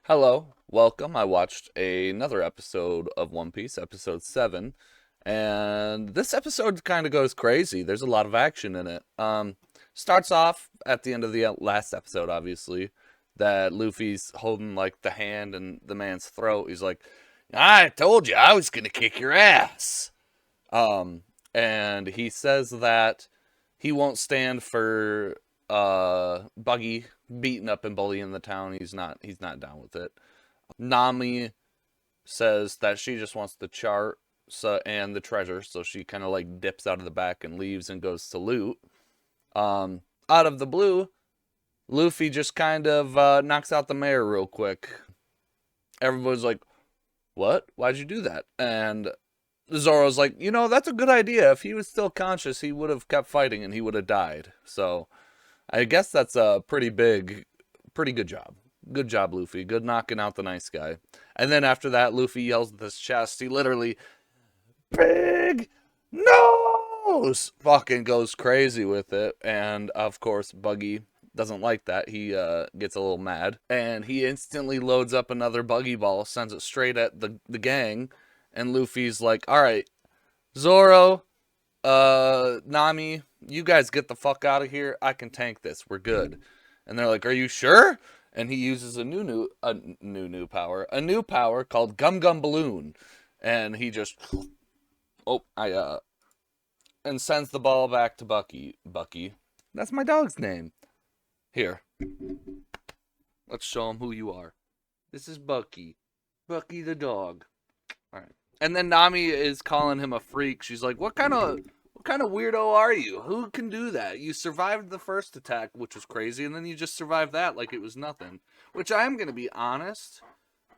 Hello, welcome. I watched another episode of One Piece, episode 7, and this episode kind of goes crazy. There's a lot of action in it. Starts off at the end of the last episode, obviously, that Luffy's holding like the hand in the man's throat. He's like, "I told you I was gonna kick your ass." And he says that he won't stand for Buggy beating up and bullying the town. He's not down with it. Nami says that she just wants the chart and the treasure, so she kind of like dips out of the back and leaves and goes to loot. Out of the blue, Luffy just kind of knocks out the mayor real quick. Everybody's like, "What? Why'd you do that?" And Zoro's like, that's a good idea. If he was still conscious, he would have kept fighting and he would have died. So I guess that's a pretty good job. Good job, Luffy. Good knocking out the nice guy. And then after that, Luffy yells at his chest. He literally, big nose, fucking goes crazy with it. And of course, Buggy doesn't like that. He gets a little mad. And he instantly loads up another Buggy Ball, sends it straight at the gang. And Luffy's like, all right, Zoro, Nami, you guys get the fuck out of here. I can tank this. We're good. And they're like, are you sure? And he uses a new power called Gum Gum Balloon. And he just, and sends the ball back to Bucky. Bucky, that's my dog's name. Here, let's show him who you are. This is Bucky. Bucky the dog. All right. And then Nami is calling him a freak. She's like, what kind of weirdo are you? Who can do that? You survived the first attack, which was crazy, and then you just survived that like it was nothing. Which I am going to be honest.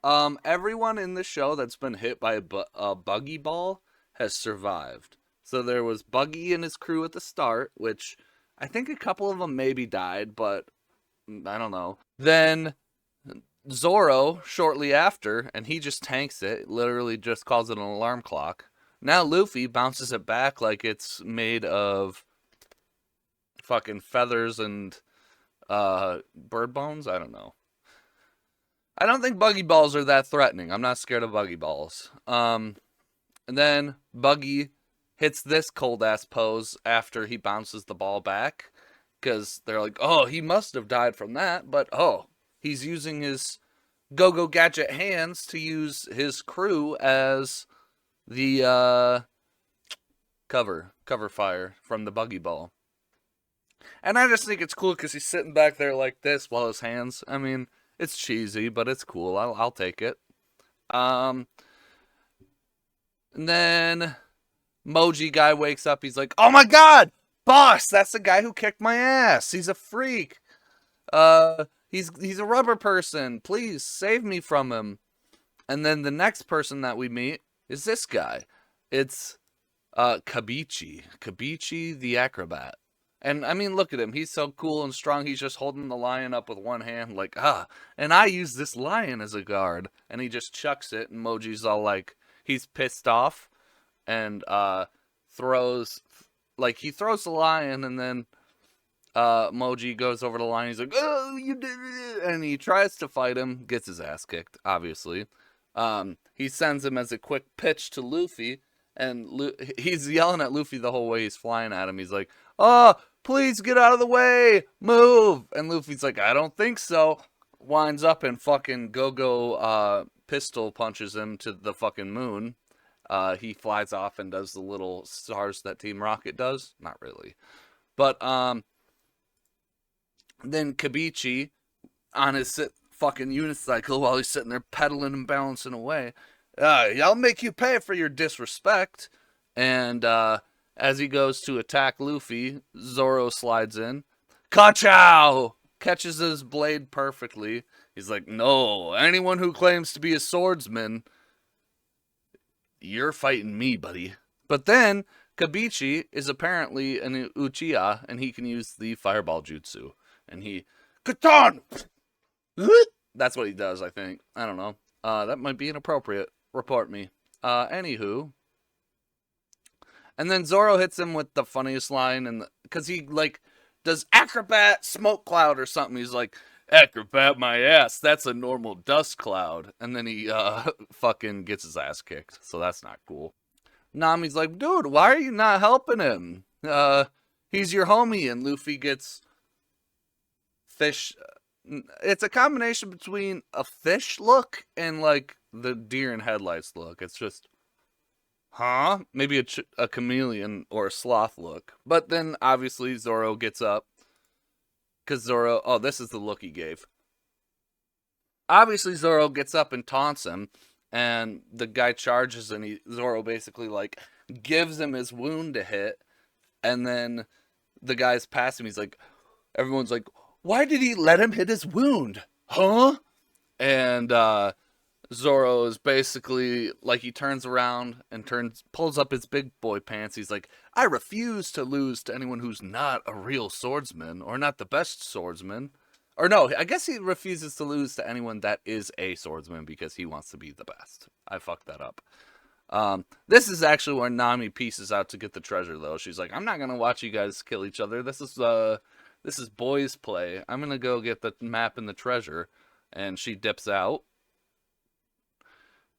Everyone in the show that's been hit by a buggy ball has survived. So there was Buggy and his crew at the start, which I think a couple of them maybe died, but I don't know. Then Zoro shortly after, and he just tanks it, literally just calls it an alarm clock. Now Luffy bounces it back like it's made of fucking feathers and bird bones. I don't know. I don't think buggy balls are that threatening. I'm not scared of buggy balls. And then Buggy hits this cold ass pose after he bounces the ball back, because they're like, oh, he must have died from that, but he's using his go-go gadget hands to use his crew as the cover fire from the buggy ball. And I just think it's cool because he's sitting back there like this while his hands, I mean, it's cheesy, but it's cool. I'll take it. And then Moji guy wakes up. He's like, oh my god, boss, that's the guy who kicked my ass. He's a freak. He's a rubber person. Please save me from him. And then the next person that we meet is this guy. It's Kabichi. Kabichi the acrobat. And I mean, look at him. He's so cool and strong. He's just holding the lion up with one hand, like, and I use this lion as a guard. And he just chucks it, and Moji's all like, he's pissed off, and throws the lion, and then Moji goes over the line. He's like, oh, you did it. And he tries to fight him, gets his ass kicked, obviously. He sends him as a quick pitch to Luffy, and he's yelling at Luffy the whole way he's flying at him. He's like, oh, please get out of the way, move. And Luffy's like, I don't think so. Winds up and fucking go pistol punches him to the fucking moon. He flies off and does the little stars that Team Rocket does. Not really. But then Kabichi, on his fucking unicycle while he's sitting there pedaling and balancing away, I'll make you pay for your disrespect. And as he goes to attack Luffy, Zoro slides in. Ka-chow! Catches his blade perfectly. He's like, no, anyone who claims to be a swordsman, you're fighting me, buddy. But then Kabichi is apparently an Uchiha, and he can use the fireball jutsu. And he, Katan! That's what he does, I think. I don't know. That might be inappropriate. Report me. Anywho. And then Zoro hits him with the funniest line, and because he, like, does acrobat smoke cloud or something. He's like, Acrobat my ass. That's a normal dust cloud. And then he fucking gets his ass kicked. So that's not cool. Nami's like, dude, why are you not helping him? He's your homie. And Luffy gets fish. It's a combination between a fish look and like the deer in headlights look. It's just, huh? Maybe a chameleon or a sloth look. But then obviously Zoro gets up. Because Zoro, oh, this is the look he gave. Obviously Zoro gets up and taunts him. And the guy charges and Zoro basically like gives him his wound to hit. And then the guy's past him. He's like, everyone's like, why did he let him hit his wound? Huh? And Zoro is basically like, he turns around and pulls up his big boy pants. He's like, I refuse to lose to anyone who's not a real swordsman or not the best swordsman. Or no, I guess he refuses to lose to anyone that is a swordsman because he wants to be the best. I fucked that up. This is actually where Nami pieces out to get the treasure, though. She's like, I'm not gonna watch you guys kill each other. This is boys' play. I'm gonna go get the map and the treasure. And she dips out.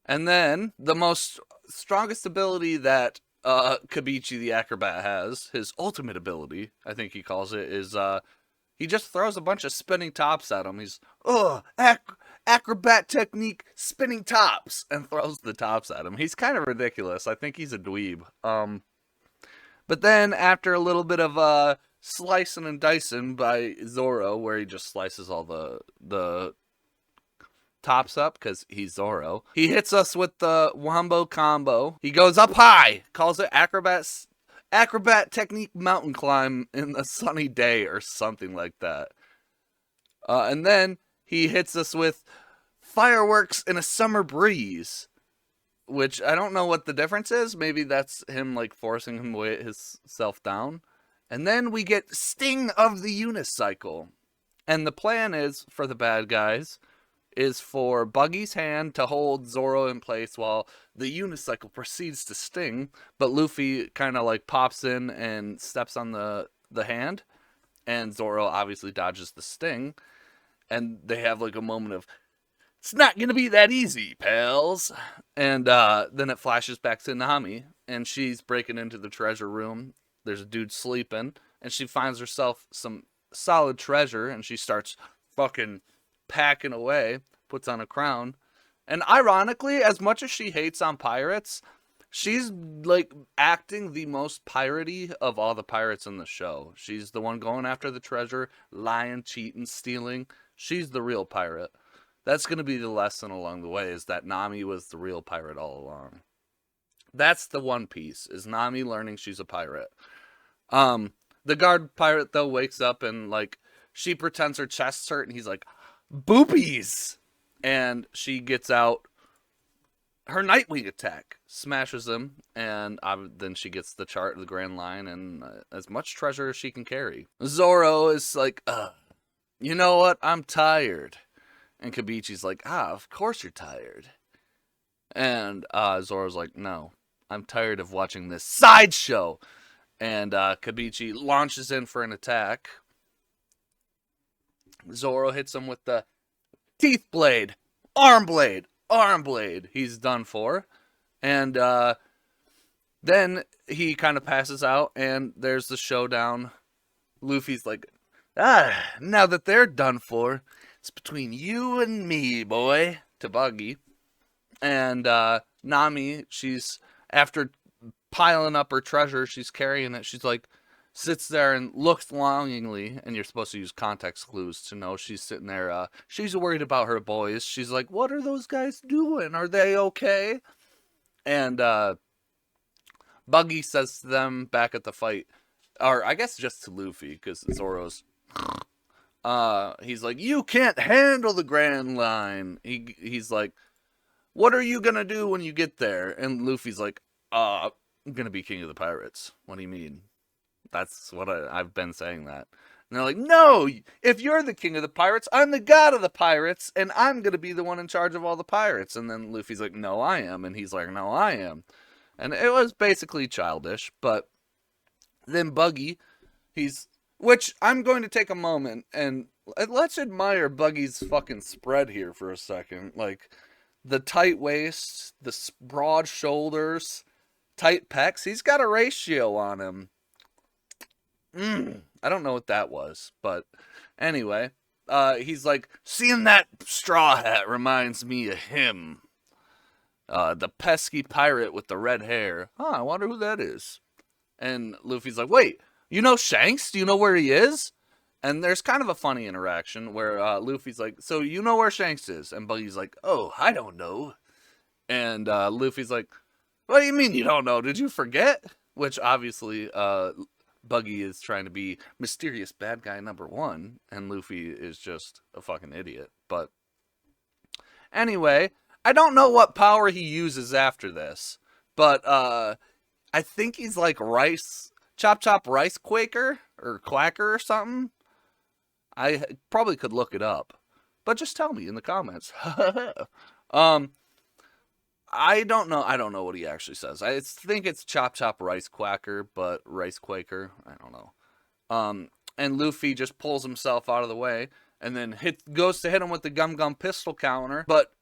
And then the strongest ability that Kabichi the acrobat has, his ultimate ability, I think he calls it, is he just throws a bunch of spinning tops at him. He's, acrobat technique, spinning tops, and throws the tops at him. He's kind of ridiculous. I think he's a dweeb. But then after a little bit of slicing and dicing by Zoro, where he just slices all the tops up because he's Zoro, he hits us with the wombo combo. He goes up high, calls it acrobat technique mountain climb in a sunny day or something like that. And then he hits us with fireworks in a summer breeze, which I don't know what the difference is. Maybe that's him like forcing him to weigh himself down. And then we get Sting of the Unicycle. And the plan is, for the bad guys, is for Buggy's hand to hold Zoro in place while the unicycle proceeds to sting, but Luffy kind of like pops in and steps on the hand, and Zoro obviously dodges the sting, and they have like a moment of, it's not gonna be that easy, pals. And then it flashes back to Nami, and she's breaking into the treasure room. There's a dude sleeping, and she finds herself some solid treasure, and she starts fucking packing away, puts on a crown. And ironically, as much as she hates on pirates, she's like acting the most piratey of all the pirates in the show. She's the one going after the treasure, lying, cheating, stealing. She's the real pirate. That's going to be the lesson along the way, is that Nami was the real pirate all along. That's the One Piece, is Nami learning she's a pirate. The guard pirate, though, wakes up and like, she pretends her chest's hurt, and he's like, boobies! And she gets out her Nightwing attack, smashes him, and then she gets the chart of the Grand Line and as much treasure as she can carry. Zoro is like, you know what? I'm tired. And Kabichi's like, of course you're tired. And Zoro's like, no, I'm tired of watching this sideshow. And Kabichi launches in for an attack. Zoro hits him with the teeth blade, arm blade. He's done for. And then he kind of passes out, and there's the showdown. Luffy's like, now that they're done for, it's between you and me, boy, to Buggy. And Nami, she's, after piling up her treasure, she's carrying it. She's like, sits there and looks longingly, and you're supposed to use context clues to know she's sitting there. She's worried about her boys. She's like, what are those guys doing? Are they okay? And Buggy says to them back at the fight, or I guess just to Luffy, because Zoro's, he's like, you can't handle the Grand Line. He's like, what are you gonna do when you get there? And Luffy's like, I'm gonna be king of the pirates. What do you mean? That's what I've been saying that. And they're like, no, if you're the king of the pirates, I'm the god of the pirates, and I'm going to be the one in charge of all the pirates. And then Luffy's like, no, I am. And he's like, no, I am. And it was basically childish, but then Buggy, which I'm going to take a moment and let's admire Buggy's fucking spread here for a second. Like, the tight waist, the broad shoulders, tight pecs. He's got a ratio on him. I don't know what that was, but anyway, he's like, seeing that straw hat reminds me of him. The pesky pirate with the red hair. Huh, I wonder who that is. And Luffy's like, wait, you know Shanks? Do you know where he is? And there's kind of a funny interaction where Luffy's like, so you know where Shanks is? And Buggy's like, oh, I don't know. And Luffy's like, what do you mean you don't know? Did you forget? Which obviously Buggy is trying to be mysterious bad guy number one, and Luffy is just a fucking idiot. But anyway, I don't know what power he uses after this, but I think he's like Chop Rice Quaker or Quacker or something. I probably could look it up, but just tell me in the comments. I don't know. I don't know what he actually says. I think it's Chop Rice Quacker, but Rice Quaker. I don't know. And Luffy just pulls himself out of the way and then goes to hit him with the Gum pistol counter, but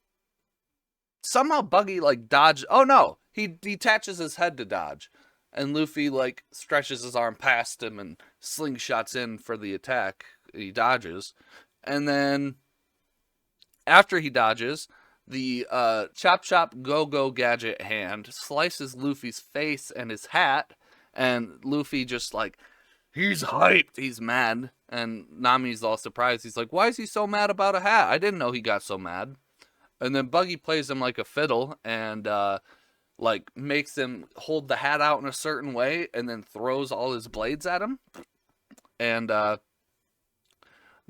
somehow Buggy like dodges. Oh no, he detaches his head to dodge, and Luffy like stretches his arm past him and slingshots in for the attack. He dodges, and then after he dodges, the Chop Go gadget hand slices Luffy's face and his hat, and Luffy just like, he's hyped, he's mad, and Nami's all surprised. He's like, why is he so mad about a hat? I didn't know he got so mad. And then Buggy plays him like a fiddle and like makes him hold the hat out in a certain way and then throws all his blades at him. And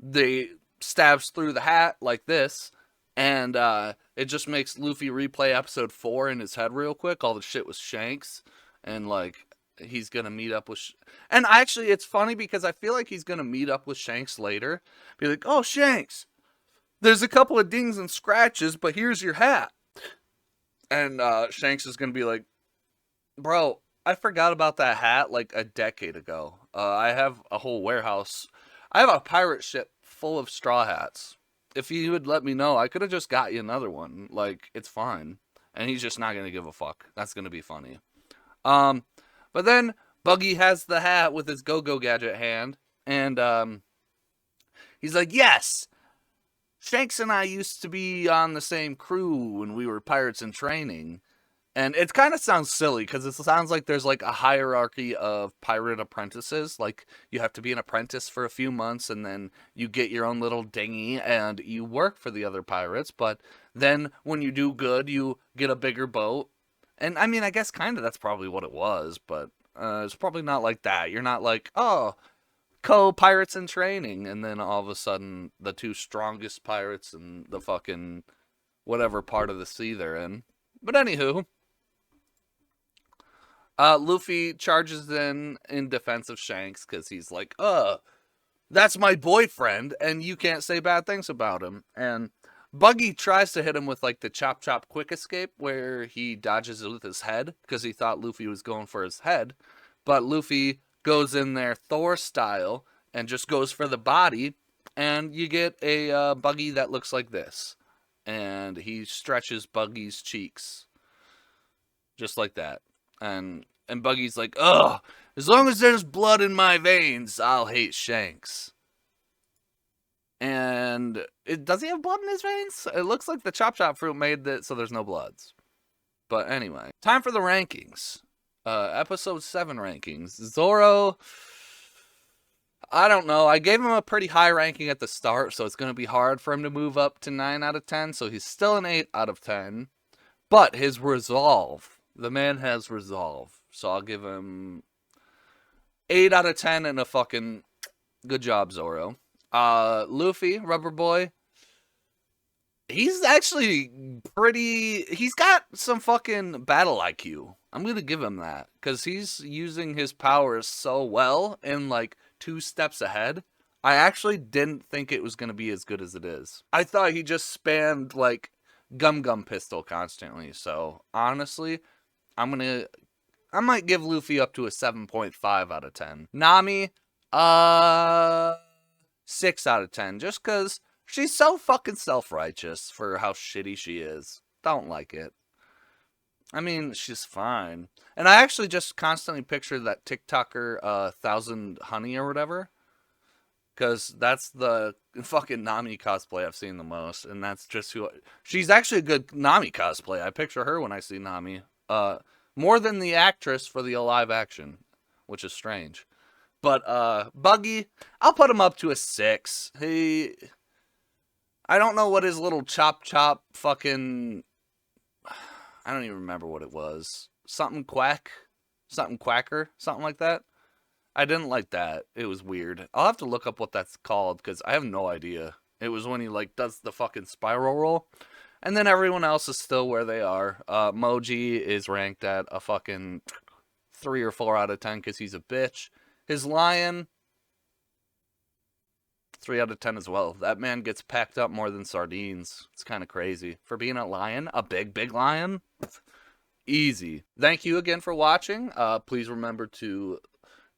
they stabs through the hat like this. And it just makes Luffy replay episode 4 in his head real quick. All the shit with Shanks. And like he's going to meet up with... And actually it's funny because I feel like he's going to meet up with Shanks later. Be like, oh Shanks, there's a couple of dings and scratches, but here's your hat. And Shanks is going to be like, bro, I forgot about that hat like a decade ago. I have a whole warehouse. I have a pirate ship full of straw hats. If you would let me know, I could have just got you another one. Like, it's fine. And he's just not going to give a fuck. That's going to be funny. But then Buggy has the hat with his go-go gadget hand. And he's like, yes! Shanks and I used to be on the same crew when we were pirates in training. And it kind of sounds silly because it sounds like there's like a hierarchy of pirate apprentices. Like you have to be an apprentice for a few months and then you get your own little dinghy and you work for the other pirates. But then when you do good, you get a bigger boat. And I mean, I guess kind of that's probably what it was, but it's probably not like that. You're not like, oh, co-pirates in training. And then all of a sudden the two strongest pirates in the fucking whatever part of the sea they're in. But anywho. Luffy charges in defense of Shanks because he's like, that's my boyfriend, and you can't say bad things about him. And Buggy tries to hit him with, like, the Chop quick escape, where he dodges it with his head, because he thought Luffy was going for his head. But Luffy goes in there Thor style, and just goes for the body, and you get a Buggy that looks like this. And he stretches Buggy's cheeks. Just like that. And Buggy's like, ugh, as long as there's blood in my veins, I'll hate Shanks. And does he have blood in his veins? It looks like the Chop fruit made it so there's no bloods. But anyway, time for the rankings. Episode 7 rankings. Zoro, I don't know. I gave him a pretty high ranking at the start, so it's going to be hard for him to move up to 9 out of 10. So he's still an 8 out of 10. But his resolve. The man has resolve. So I'll give him 8 out of 10 and a fucking good job, Zoro. Luffy, Rubber Boy. He's actually pretty... He's got some fucking battle IQ. I'm going to give him that. Because he's using his powers so well and like 2 steps ahead. I actually didn't think it was going to be as good as it is. I thought he just spammed like Gum pistol constantly. So honestly... I might give Luffy up to a 7.5 out of 10. Nami, 6 out of 10, just because she's so fucking self-righteous for how shitty she is. Don't like it. I mean, she's fine. And I actually just constantly picture that TikToker, Thousand Honey or whatever. Because that's the fucking Nami cosplay I've seen the most. And that's just who... She's actually a good Nami cosplay. I picture her when I see Nami. More than the actress for the live action. Which is strange. But, Buggy, I'll put him up to a 6. I don't know what his little chop fucking... I don't even remember what it was. Something quacker, something like that. I didn't like that. It was weird. I'll have to look up what that's called because I have no idea. It was when he like does the fucking spiral roll. And then everyone else is still where they are. Moji is ranked at a fucking 3 or 4 out of 10 because he's a bitch. His lion, 3 out of 10 as well. That man gets packed up more than sardines. It's kind of crazy. For being a lion, a big lion, easy. Thank you again for watching. Please remember to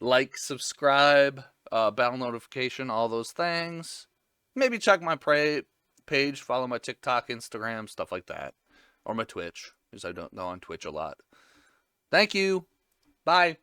like, subscribe, bell notification, all those things. Maybe check my page, follow my TikTok, Instagram, stuff like that. Or my Twitch, because I don't know on Twitch a lot. Thank you. Bye.